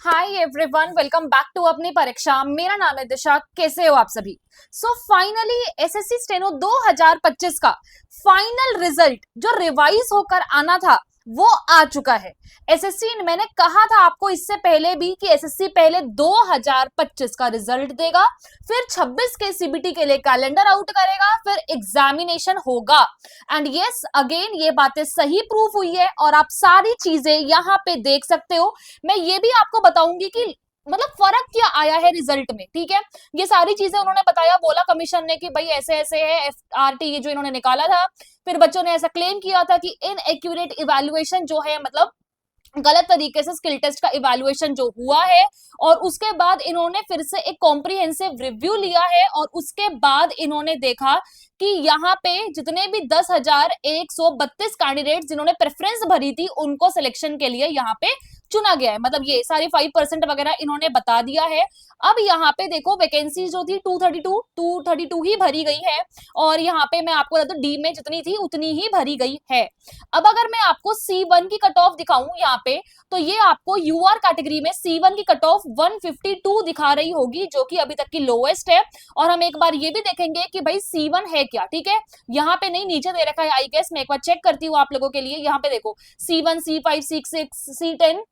Hi everyone, welcome back to अपनी परीक्षा। मेरा नाम है दिशा। कैसे हो आप सभी? सो फाइनली एसएससी स्टेनो 2025 का फाइनल रिजल्ट जो रिवाइज होकर आना था वो आ चुका है। एसएससी, मैंने कहा था आपको इससे पहले भी कि एसएससी पहले 2025 का रिजल्ट देगा, फिर 26 के सीबीटी के लिए कैलेंडर आउट करेगा, फिर एग्जामिनेशन होगा। एंड यस, अगेन ये बातें सही प्रूफ हुई है और आप सारी चीजें यहाँ पे देख सकते हो। मैं ये भी आपको बताऊंगी कि मतलब फर्क क्या आया है रिजल्ट में। ठीक है, ये सारी चीजें उन्होंने बताया, बोला कमीशन ने कि भाई ऐसे ऐसे है एफआरटी ये जो इन्होंने निकाला था। फिर बच्चों ने ऐसा क्लेम किया था कि इनएक्यूरेट इवैल्यूएशन जो है, मतलब गलत तरीके से स्किल टेस्ट का इवैल्यूएशन जो हुआ है। और उसके बाद इन्होंने फिर से एक कॉम्प्रिहेंसिव रिव्यू लिया है और उसके बाद इन्होंने देखा कि यहाँ पे जितने भी 10,132 कैंडिडेट जिन्होंने प्रेफरेंस भरी थी उनको सिलेक्शन के लिए यहाँ पे चुना गया है। मतलब ये सारे 5% वगैरह इन्होंने बता दिया है। अब यहाँ पे देखो, वैकेंसी जो थी 232 ही भरी गई है और यहाँ पे मैं आपको बता दूं डी में जितनी थी उतनी ही भरी गई है। अब अगर मैं आपको C1 की कट ऑफ दिखाऊं यहाँ पे, तो ये आपको यूआर कैटेगरी में C1 की कट ऑफ 152 दिखा रही होगी, जो कि अभी तक की लोएस्ट है। और हम एक बार ये भी देखेंगे कि भाई C1 है क्या। ठीक है, यहाँ पे नहीं, नीचे दे रखा है आई गेस। मैं एक बार चेक करती हूँ आप लोगों के लिए। यहाँ पे देखो C1, C5, C6, C10।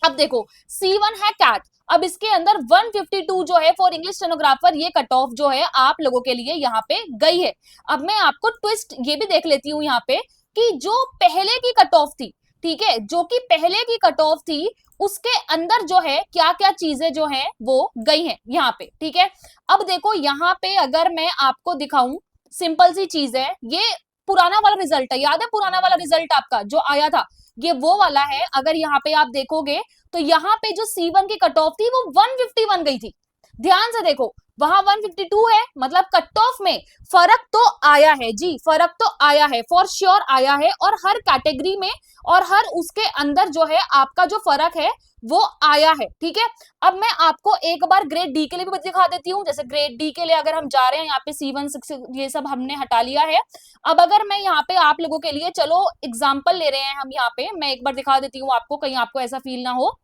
अब देखो C1 है कैट। अब इसके अंदर 152 जो है फॉर इंग्लिश स्टेनोग्राफर, ये कट ऑफ जो है आप लोगों के लिए यहाँ पे गई है। अब मैं आपको ट्विस्ट ये भी देख लेती हूँ यहाँ पे कि जो पहले की कट ऑफ थी, ठीक है, जो कि पहले की कट ऑफ थी उसके अंदर जो है क्या क्या चीजें जो है वो गई हैं यहाँ पे। ठीक है, अब देखो यहाँ पे अगर मैं आपको दिखाऊं, सिंपल सी चीज है, ये पुराना वाला रिजल्ट है। याद है पुराना वाला रिजल्ट आपका जो आया था, ये वो वाला है। अगर यहाँ पे आप देखोगे तो यहाँ पे जो C1 की कट ऑफ थी वो 151 गई थी। ध्यान से देखो, वहां 152 है, मतलब कट ऑफ में फर्क तो आया है जी, फर्क तो आया है, फॉर श्योर आया है। और हर कैटेगरी में और हर उसके अंदर जो है आपका जो फर्क है वो आया है। ठीक है, अब मैं आपको एक बार ग्रेड डी के लिए भी दिखा देती हूँ। जैसे ग्रेड डी के लिए अगर हम जा रहे हैं, यहाँ पे C1 6 ये सब हमने हटा लिया है। अब अगर मैं यहाँ पे आप लोगों के लिए, चलो एग्जाम्पल ले रहे हैं हम, यहाँ पे मैं एक बार दिखा देती हूँ आपको, कहीं आपको ऐसा फील ना हो।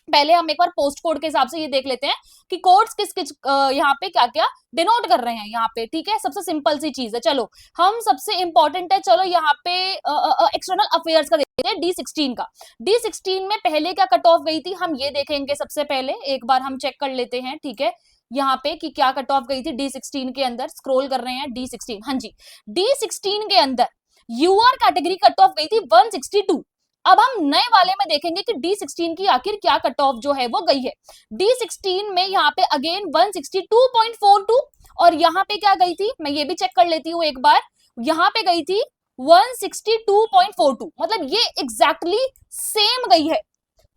पहले हम एक बार पोस्ट कोड के हिसाब से ये देख लेते हैं कि कोड्स किस किस यहाँ पे क्या क्या डिनोट कर रहे हैं यहाँ पे। ठीक है, सबसे सिंपल सी चीज है। चलो हम सबसे इंपॉर्टेंट है, चलो यहाँ पे एक्सटर्नल अफेयर्स का देखते हैं, D16 का। D16 में पहले क्या कट ऑफ गई थी हम ये देखेंगे। सबसे पहले एक बार हम चेक कर लेते हैं, ठीक है, यहाँ पे कि क्या कट ऑफ गई थी D16 के अंदर। स्क्रोल कर रहे हैं D16, हाँ जी, D16 के अंदर यूआर कैटेगरी कट ऑफ गई थी 162। अब हम नए वाले में देखेंगे कि D16 की आखिर क्या कट ऑफ जो है वो गई है। D16 में यहाँ पे अगेन 162.42 और यहाँ पे क्या गई थी मैं ये भी चेक कर लेती हूँ एक बार। यहाँ पे गई थी 162.42, मतलब ये एग्जैक्टली सेम गई है।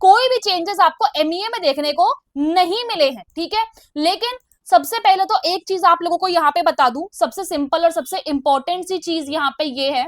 कोई भी चेंजेस आपको एमईए में देखने को नहीं मिले हैं। ठीक है, लेकिन सबसे पहले तो एक चीज आप लोगों को यहाँ पे बता दूं, सबसे सिंपल और सबसे इंपॉर्टेंट सी चीज यहाँ पे ये है,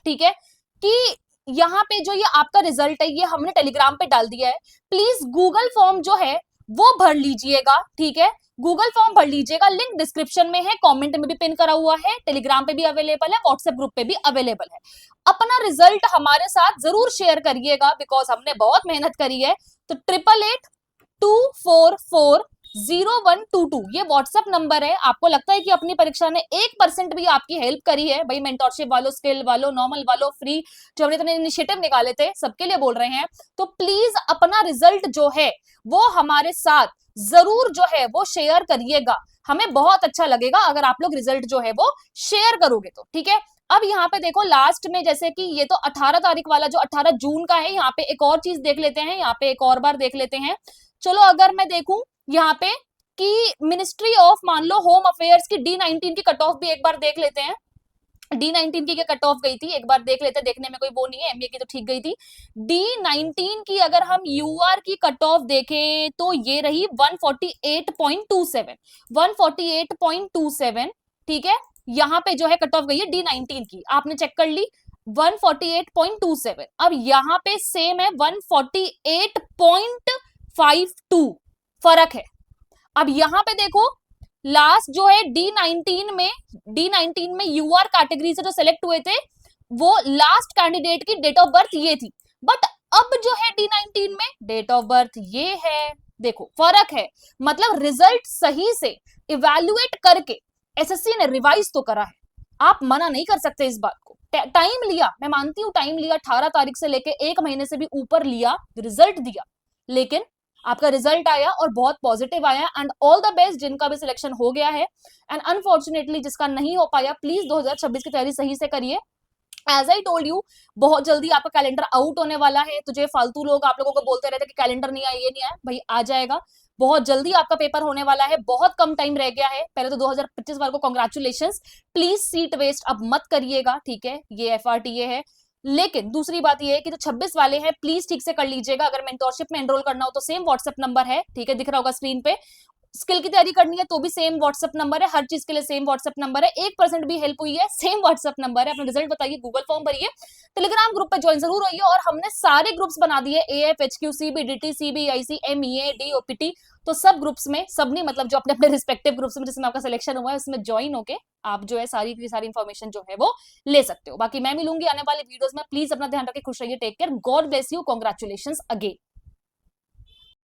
ठीक है, कि यहाँ पे जो ये आपका रिजल्ट है ये हमने टेलीग्राम पे डाल दिया है। प्लीज गूगल फॉर्म जो है वो भर लीजिएगा। ठीक है, गूगल फॉर्म भर लीजिएगा, लिंक डिस्क्रिप्शन में है, कमेंट में भी पिन करा हुआ है, टेलीग्राम पे भी अवेलेबल है, व्हाट्सएप ग्रुप पे भी अवेलेबल है। अपना रिजल्ट हमारे साथ जरूर शेयर करिएगा बिकॉज हमने बहुत मेहनत करी है। तो 8882440122 ये व्हाट्सएप नंबर है। आपको लगता है कि अपनी परीक्षा ने 1% भी आपकी हेल्प करी है, भाई मेंटरशिप वालों, स्किल वालों, नॉर्मल वालों, फ्री जो हमने इतने इनिशिएटिव निकाले थे सबके लिए बोल रहे हैं, तो प्लीज अपना रिजल्ट जो है वो हमारे साथ जरूर जो है वो शेयर करिएगा। हमें बहुत अच्छा लगेगा अगर आप लोग रिजल्ट जो है वो शेयर करोगे तो। ठीक है, अब यहाँ पे देखो लास्ट में, जैसे कि ये तो 18 तारीख वाला जो 18 जून का है, यहाँ पे एक और चीज देख लेते हैं, यहाँ पे एक और बार देख लेते हैं। चलो अगर मैं देखूं यहाँ पे कि मिनिस्ट्री ऑफ मान लो होम अफेयर्स की D19 की कट ऑफ भी एक बार देख लेते हैं। D19 की क्या कट ऑफ गई थी एक बार देख लेते हैं, देखने में कोई वो नहीं है, एमए की तो ठीक गई थी। D19 की अगर हम यूआर की कट ऑफ देखें तो ये रही 148.27, 148.27। ठीक है, यहाँ पे जो है कट ऑफ गई है D19 की, आपने चेक कर ली 148.27। अब यहाँ पे सेम है 148.52, फर्क है। अब यहाँ पे देखो लास्ट जो है D19 में यूआर कैटेगरी से जो सेलेक्ट हुए थे वो लास्ट कैंडिडेट की डेट ऑफ बर्थ ये थी, बट अब जो है D19 में डेट ऑफ बर्थ ये है, देखो फर्क है, मतलब रिजल्ट सही से इवैल्यूएट करके एसएससी ने रिवाइज तो करा है, आप मना नहीं कर सकते इस बात को। टाइम लिया, मैं मानती हूं टाइम लिया, 18 तारीख से लेके 1 महीने से भी ऊपर लिया, रिजल्ट दिया, लेकिन आपका रिजल्ट आया और बहुत पॉजिटिव आया, एंड ऑल द बेस्ट जिनका भी सिलेक्शन हो गया है, एंड अनफॉर्चुनेटली जिसका नहीं हो पाया, प्लीज 2026 की तैयारी सही से करिए। एज आई टोल्ड यू, बहुत जल्दी आपका कैलेंडर आउट होने वाला है, तो जो फालतू लोग आप लोगों को बोलते रहते कि कैलेंडर नहीं आया, ये नहीं आया, भाई आ जाएगा, बहुत जल्दी आपका पेपर होने वाला है, बहुत कम टाइम रह गया है। पहले तो 2025 वालों को कॉन्ग्रेचुलेशंस, प्लीज सीट वेस्ट अब मत करिएगा, ठीक है, ये एफआरटीए है। लेकिन दूसरी बात ये है कि जो 26 वाले हैं प्लीज ठीक से कर लीजिएगा, अगर मेंटोरशिप में एनरोल करना हो तो सेम व्हाट्सएप नंबर है, ठीक है, दिख रहा होगा स्क्रीन पे। स्किल की तैयारी करनी है तो भी सेम व्हाट्सएप नंबर है, हर चीज के लिए सेम व्हाट्सएप नंबर है, 1% भी हेल्प हुई है सेम व्हाट्सएप नंबर है, अपना रिजल्ट बताइए, गूगल फॉर्म भरिए, टेलीग्राम ग्रुप पे ज्वाइन जरूर होइए, और हमने सारे ग्रुप्स बना दिए, AF, HQ, CB, DT, CBIC, MEA, DOPT, तो सब ग्रुप्स में सबने, मतलब जो अपने अपने रिस्पेक्टिव ग्रुप्स में जिसमें आपका सिलेक्शन हुआ है उसमें ज्वाइन होके आप जो है सारी की सारी इंफॉर्मेशन जो है वो ले सकते हो। बाकी मैं मिलूंगी आने वाले वीडियोस में, प्लीज अपना ध्यान रखिए, खुश रहिए, take care, God bless you, congratulation again.